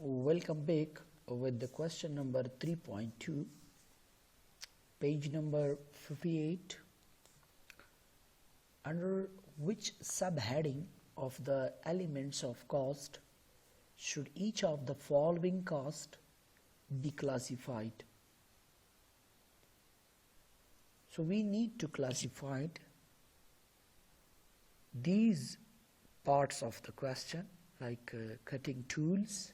Welcome back with the question number 3.2, page number 58. Under which subheading of the elements of cost should each of the following cost be classified? So we need to classify these parts of the question, like cutting tools.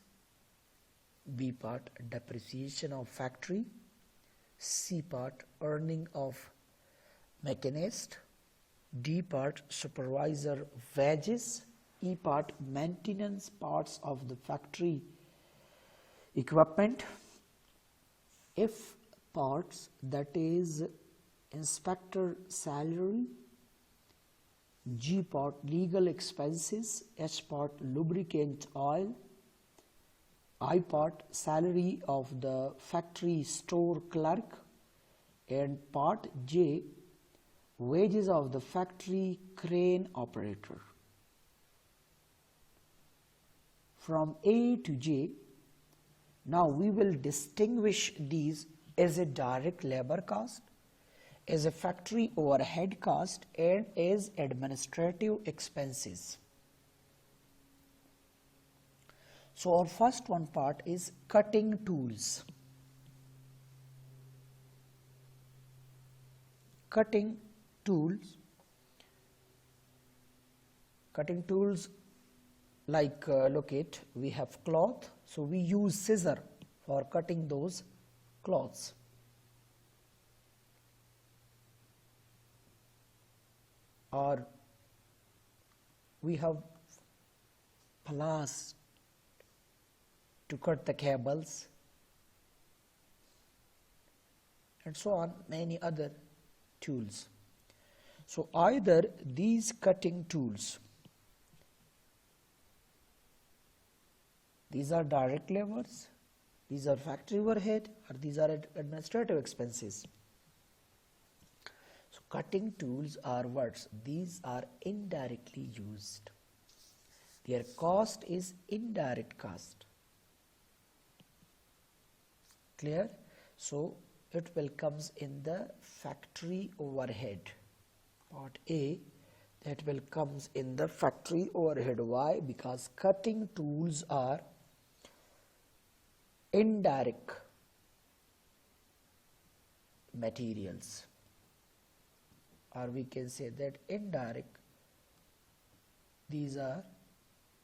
B part, depreciation of factory. C part, earning of machinist. D part, supervisor wages. E part, maintenance parts of the factory equipment. F parts, that is inspector salary. G part, legal expenses. H part, lubricant oil. I part, salary of the factory store clerk, and part J, wages of the factory crane operator. From A to J, now we will distinguish these as a direct labor cost, as a factory overhead cost, and as administrative expenses. So our first one part is cutting tools. Cutting tools like look it, we have cloth, so we use scissor for cutting those cloths. Or we have pliers to cut the cables, and so on, many other tools. So either these cutting tools, these are direct labors, these are factory overhead, or these are administrative expenses. So cutting tools are what? These are indirectly used. Their cost is indirect cost. Clear? So it will comes in the factory overhead. Part A, that will comes in the factory overhead. Why? Because cutting tools are indirect materials, or we can say that indirect, these are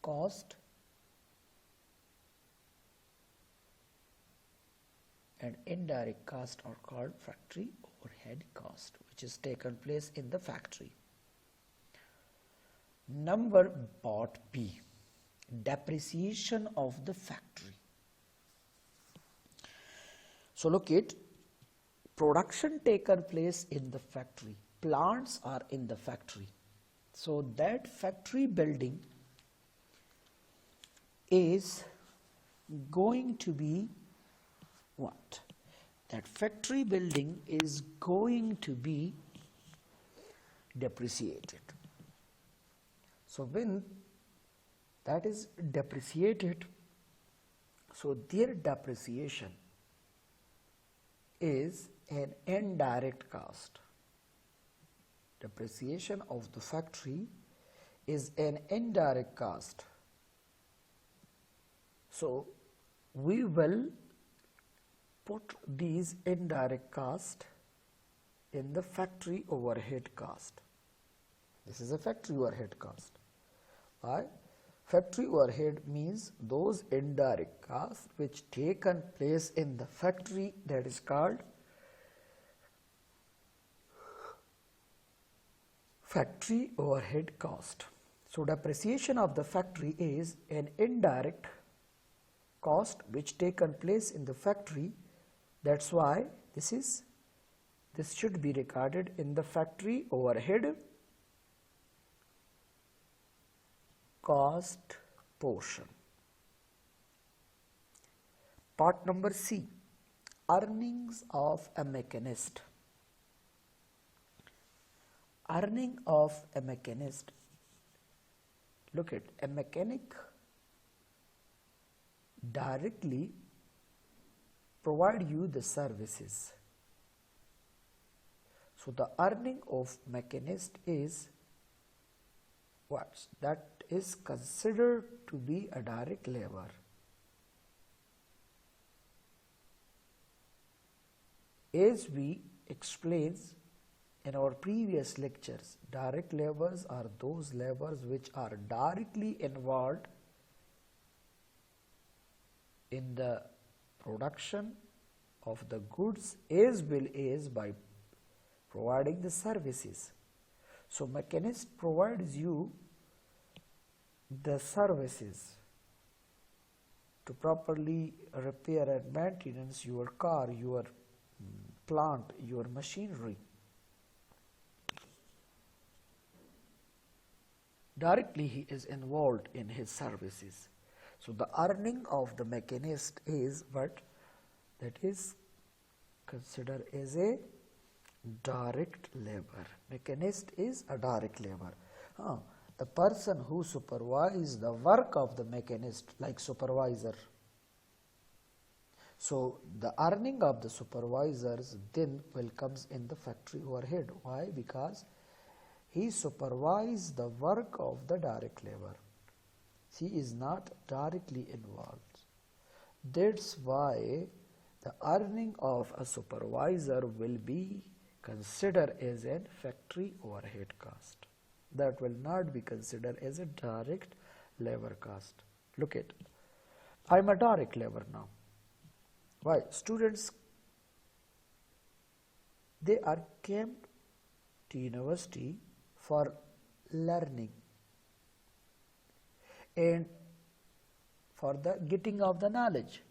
cost and indirect cost are called factory overhead cost, which is taken place in the factory. Number part B, depreciation of the factory. So look it, production taken place in the factory, plants are in the factory. So that factory building is going to be what? That factory building is going to be depreciated. So when that is depreciated, so their depreciation is an indirect cost. Depreciation of the factory is an indirect cost. So we will put these indirect cost in the factory overhead cost. This is a factory overhead cost. Why? Factory overhead means those indirect costs which taken place in the factory, that is called factory overhead cost. So depreciation of the factory is an indirect cost which taken place in the factory. That's why this should be recorded in the factory overhead cost portion. Part number C, earnings of a machinist. Earning of a machinist. Look at a mechanic directly provide you the services. So the earning of machinist is what? That is considered to be a direct labor. As we explained in our previous lectures, direct labors are those labors which are directly involved in the production of the goods as well as by providing the services. So machinist provides you the services to properly repair and maintenance your car, your plant, your machinery. Directly he is involved in his services. So the earning of the machinist is what? That is considered as a direct labor. Machinist is a direct labor. The person who supervises the work of the machinist, like supervisor. So the earning of the supervisors then will comes in the factory overhead. Why? Because he supervises the work of the direct labor. He is not directly involved. That's why the earning of a supervisor will be considered as a factory overhead cost. That will not be considered as a direct labor cost. Look at, I am a direct labor now. Why? Students, they are came to university for learning and for the getting of the knowledge.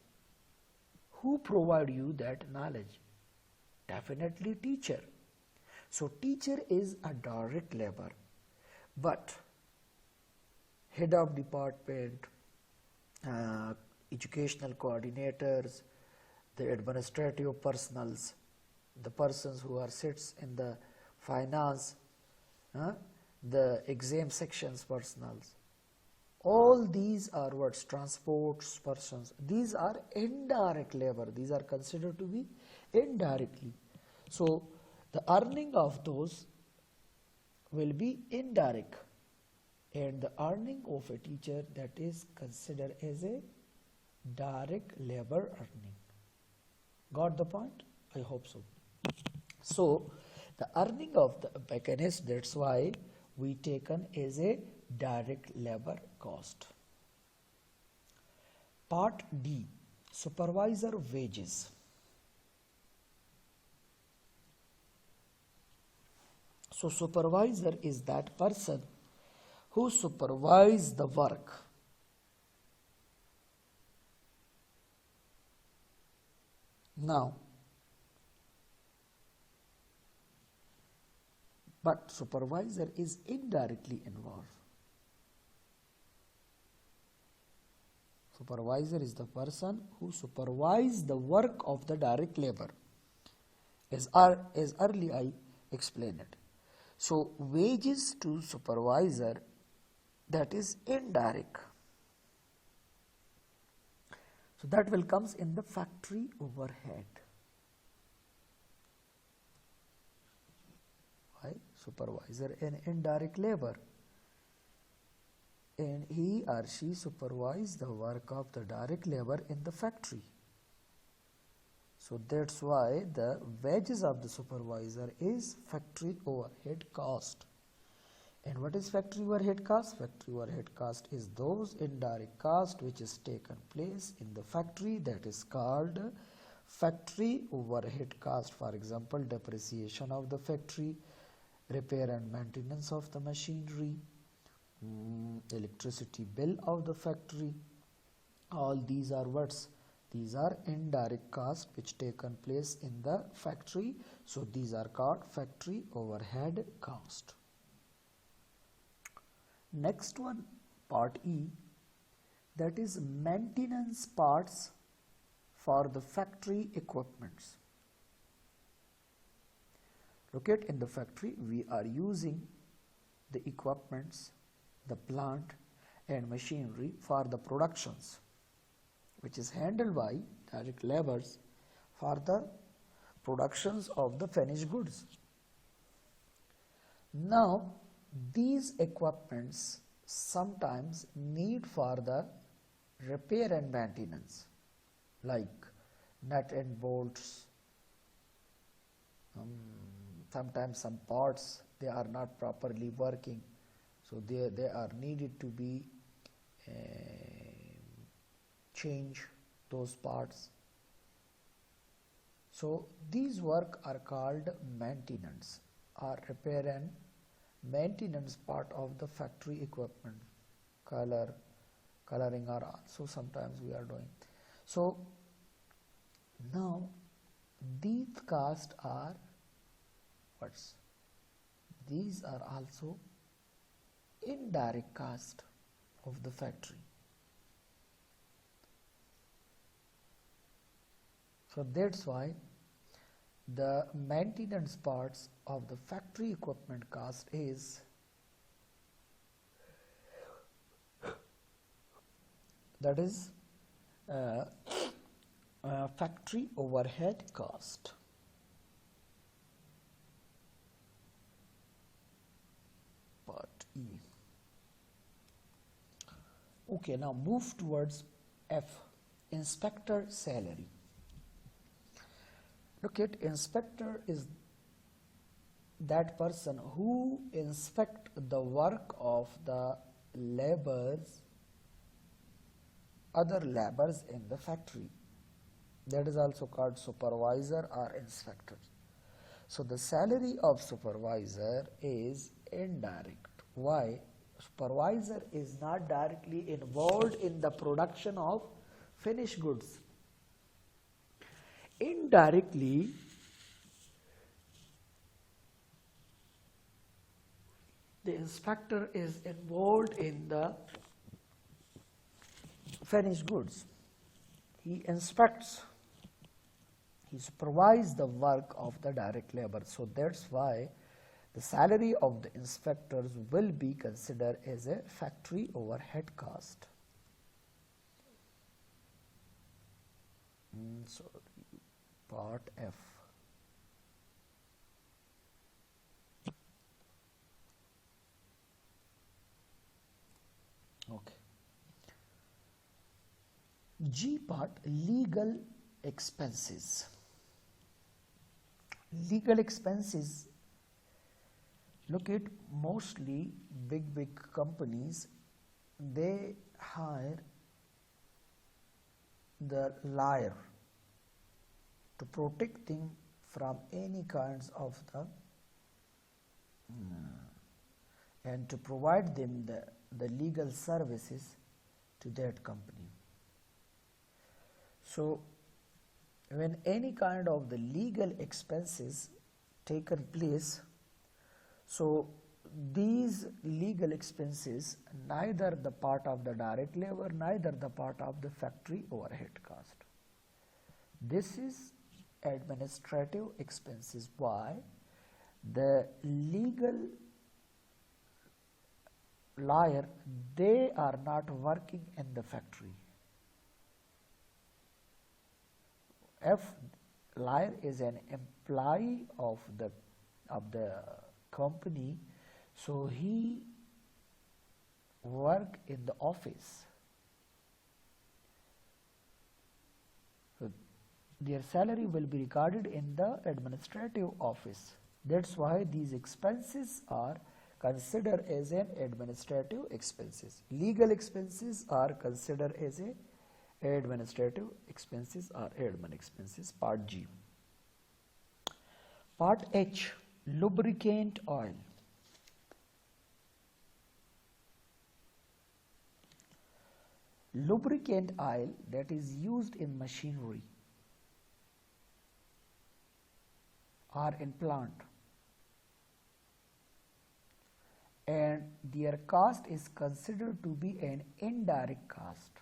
Who provide you that knowledge? Definitely teacher. So teacher is a direct labor, but head of department, educational coordinators, the administrative personals, the persons who are sits in the finance, the exam sections personals, all these are what? Transports persons. These are indirect labor. These are considered to be indirectly. So the earning of those will be indirect, and the earning of a teacher, that is considered as a direct labor earning. Got the point? I hope so. So the earning of the machinist, that's why we taken as a direct labor cost. Part D, supervisor wages. So supervisor is that person who supervises the work. Now, but supervisor is indirectly involved. Supervisor is the person who supervises the work of the direct labor, as early I explained it. So wages to supervisor, that is indirect. So that will comes in the factory overhead. Why? Supervisor an indirect labor, and he or she supervises the work of the direct labor in the factory. So that's why the wages of the supervisor is factory overhead cost. And what is factory overhead cost? Factory overhead cost is those indirect cost which is taken place in the factory, that is called factory overhead cost. For example, depreciation of the factory, repair and maintenance of the machinery, electricity bill of the factory. All these are what's? These are indirect costs which taken place in the factory. So these are called factory overhead cost. Next one, part E, that is maintenance parts for the factory equipments. Look at, in the factory we are using the equipments, the plant and machinery for the productions. which is handled by direct labors for the productions of the finished goods. Now, these equipments sometimes need for the repair and maintenance, like nut and bolts. Sometimes some parts they are not properly working, so they are needed to be change those parts. So these work are called maintenance or repair and maintenance part of the factory equipment. Coloring are also sometimes we are doing. So now these costs are what's? These are also indirect cost of the factory. So that's why the maintenance parts of the factory equipment cost is factory overhead cost. Part E. Okay, now move towards F, inspector salary. Look at inspector is that person who inspect the work of the laborers, other laborers in the factory. That is also called supervisor or inspector. So the salary of supervisor is indirect. Why? Supervisor is not directly involved in the production of finished goods. Indirectly, the inspector is involved in the finished goods. He inspects, he supervises the work of the direct labor. So that's why the salary of the inspectors will be considered as a factory overhead cost. So part F. Okay. G part, legal expenses. Legal expenses, look at mostly big companies, they hire the lawyer to protect them from any kinds of the and to provide them the legal services to that company. So when any kind of the legal expenses taken place, so these legal expenses neither the part of the direct labor, neither the part of the factory overhead cost. This is administrative expenses. Why? The legal lawyer, they are not working in the factory. If lawyer is an employee of the company, so he work in the office. So their salary will be recorded in the administrative office. That's why these expenses are considered as an administrative expenses. Legal expenses are considered as a administrative expenses or admin expenses, part G. Part H, lubricant oil. Lubricant oil that is used in machinery or in plant, and their cost is considered to be an indirect cost.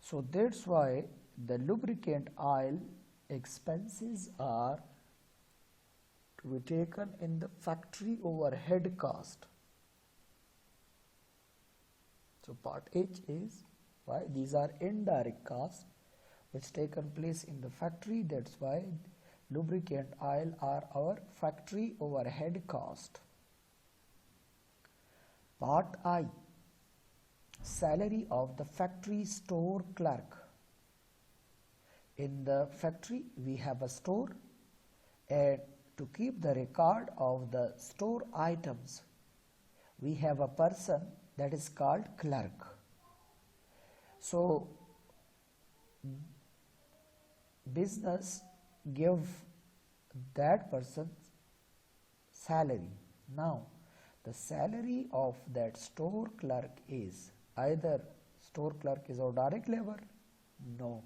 So that's why the lubricant oil expenses are to be taken in the factory overhead cost. So part H is why these are indirect costs which taken place in the factory. That's why lubricant oil are our factory overhead cost. Part I, salary of the factory store clerk. In the factory we have a store, and to keep the record of the store items we have a person that is called clerk. So business give that person salary. Now the salary of that store clerk is either store clerk is our direct labor. No,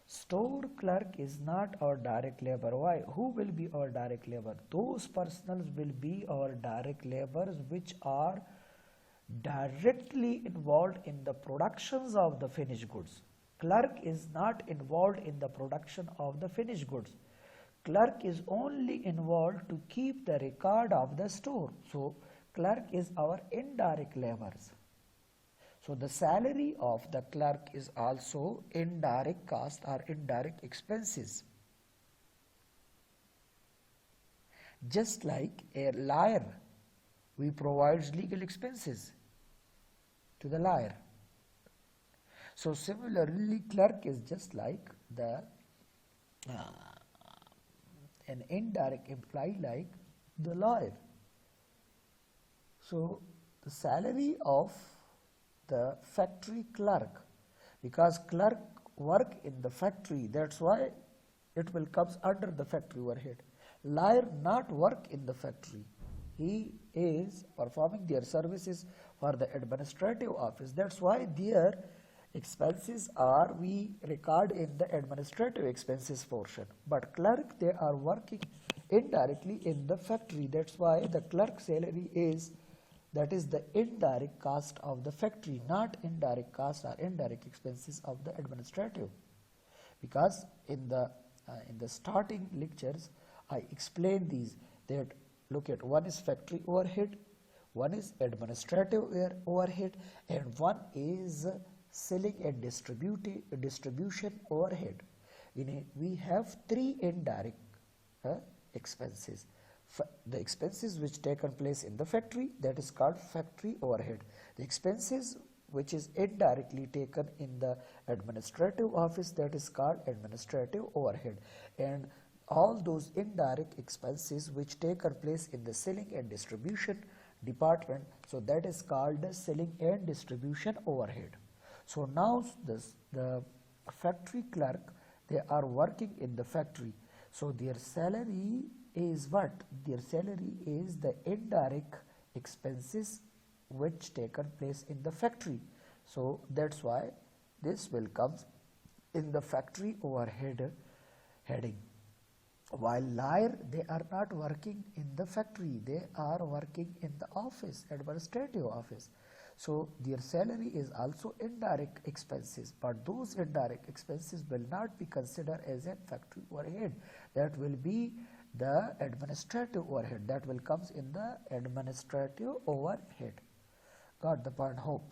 store clerk is not our direct labor. Why? Who will be our direct labor? Those personals will be our direct laborers which are directly involved in the productions of the finished goods. Clerk is not involved in the production of the finished goods. Clerk is only involved to keep the record of the store. So clerk is our indirect laborers. So the salary of the clerk is also indirect cost or indirect expenses. Just like a lawyer, we provide legal expenses to the lawyer. So similarly, clerk is just like the an indirect employee like the lawyer. So the salary of the factory clerk, because clerk work in the factory, that's why it will comes under the factory overhead. Lawyer not work in the factory, he is performing their services for the administrative office. That's why their expenses are we record in the administrative expenses portion. But clerk, they are working indirectly in the factory. That's why the clerk salary is, that is the indirect cost of the factory, not indirect cost or indirect expenses of the administrative. Because in the starting lectures I explained these, that look at, one is factory overhead, one is administrative overhead, and one is selling and distribution overhead. We have three indirect expenses. The expenses which taken place in the factory, that is called factory overhead. The expenses which is indirectly taken in the administrative office, that is called administrative overhead. And all those indirect expenses which taken place in the selling and distribution department, so that is called the selling and distribution overhead. So now the factory clerk, they are working in the factory. So their salary is what? Their salary is the indirect expenses which taken place in the factory. So that's why this will come in the factory overhead heading. While lawyer, they are not working in the factory, they are working in the office, administrative office. So their salary is also indirect expenses, but those indirect expenses will not be considered as a factory overhead. That will be the administrative overhead, that will comes in the administrative overhead. Got the point, hope.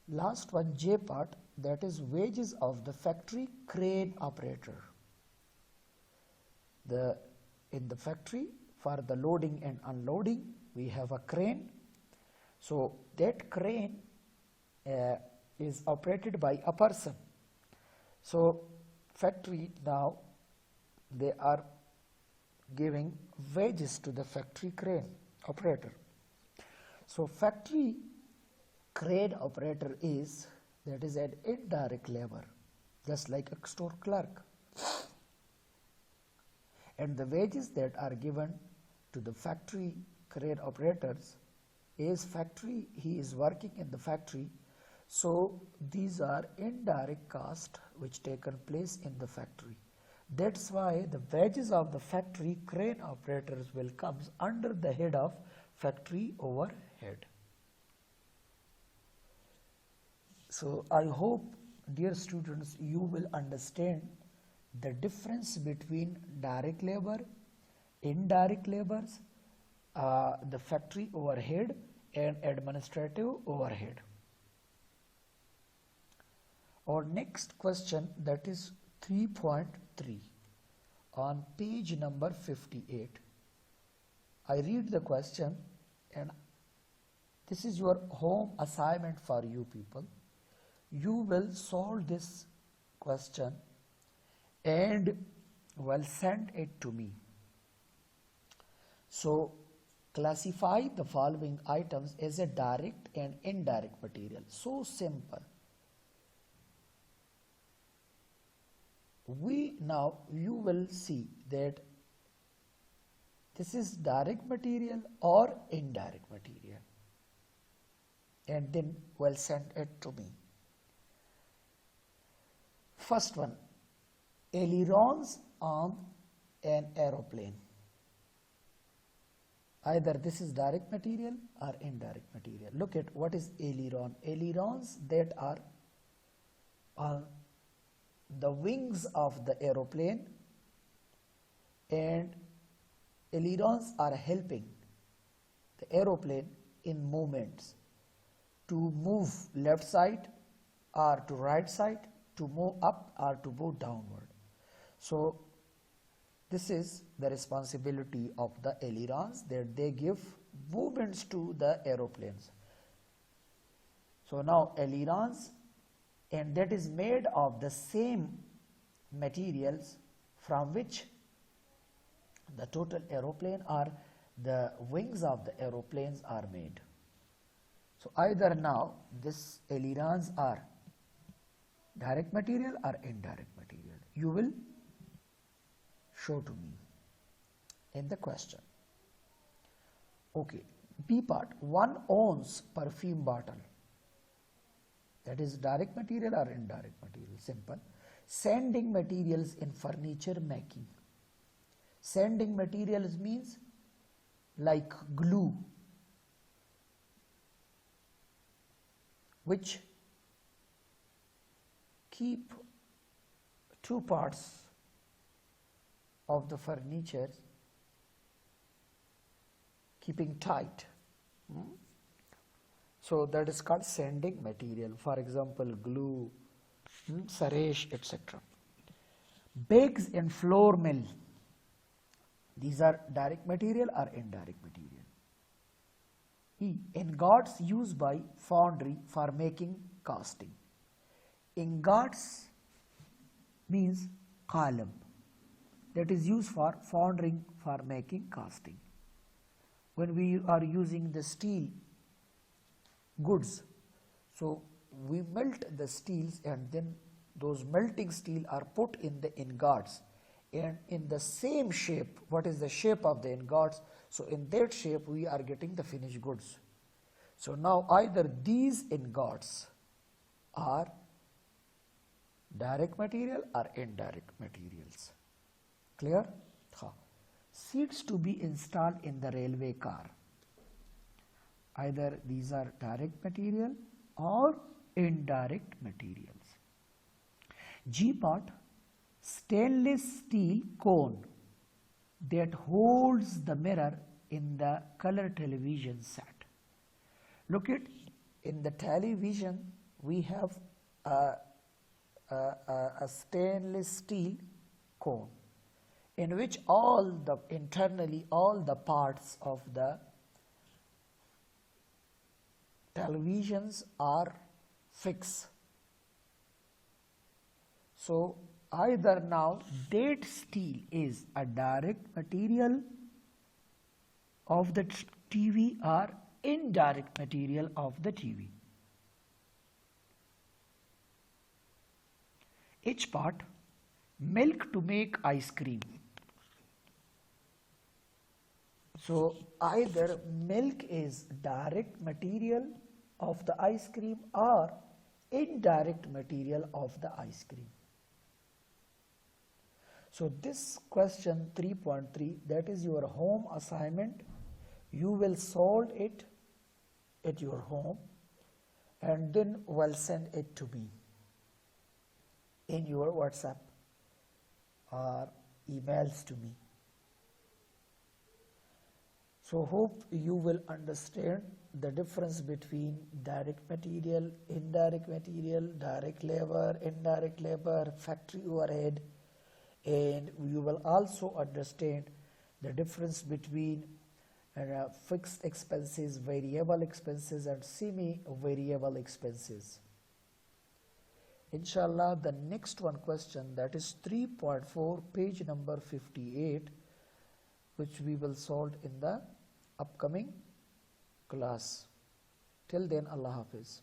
Last one, J part, that is wages of the factory crane operator. In the factory, for the loading and unloading, we have a crane. So that crane is operated by a person. So factory now, they are giving wages to the factory crane operator. So factory crane operator is, that is an indirect labor, just like a store clerk. And the wages that are given to the factory crane operators is factory, he is working in the factory. So these are indirect costs which taken place in the factory. That's why the wages of the factory crane operators will come under the head of factory overhead. So I hope, dear students, you will understand the difference between direct labor, indirect labors, the factory overhead, and administrative overhead. Our next question, that is 3.3 on page number 58. I read the question, and this is your home assignment for you people. You will solve this question and will send it to me. So classify the following items as a direct and indirect material. So simple. You will see that this is direct material or indirect material, and then will send it to me. First one, ailerons on an aeroplane. Either this is direct material or indirect material. Look at what is aileron. Ailerons that are on the wings of the aeroplane, and ailerons are helping the aeroplane in movements to move left side or to right side, to move up or to move downward. So this is the responsibility of the ailerons, that they give movements to the aeroplanes. So now ailerons, and that is made of the same materials from which the total aeroplane or the wings of the aeroplanes are made. So either now this ailerons are direct material or indirect material. You will show to me in the question. Okay, B part, 1 ounce perfume bottle. That is direct material or indirect material? Simple. Sanding materials in furniture making. Sanding materials means like glue, which keep two parts of the furniture keeping tight. So that is called sanding material. For example, glue, saresh, etc. Bags and flour mill. These are direct material or indirect material. E. Ingots used by foundry for making casting. Ingots means column that is used for foundering for making casting. When we are using the steel goods, so we melt the steels, and then those melting steel are put in the ingots, and in the same shape. What is the shape of the ingots? So in that shape we are getting the finished goods. So now either these ingots are direct material or indirect materials. Clear? Seats to be installed in the railway car. Either these are direct material or indirect materials. G part, stainless steel cone that holds the mirror in the color television set. Look at, in the television we have a stainless steel cone in which internally all the parts of the televisions are fixed. So either now that steel is a direct material of the TV or indirect material of the TV. H part, milk to make ice cream. So either milk is direct material of the ice cream or indirect material of the ice cream. So this question 3.3, that is your home assignment. You will solve it at your home and then will send it to me in your WhatsApp or emails to me. So hope you will understand the difference between direct material, indirect material, direct labor, indirect labor, factory overhead, and you will also understand the difference between fixed expenses, variable expenses, and semi-variable expenses. Inshallah, the next one question, that is 3.4, page number 58, which we will solve in the upcoming class. Till then, Allah Hafiz.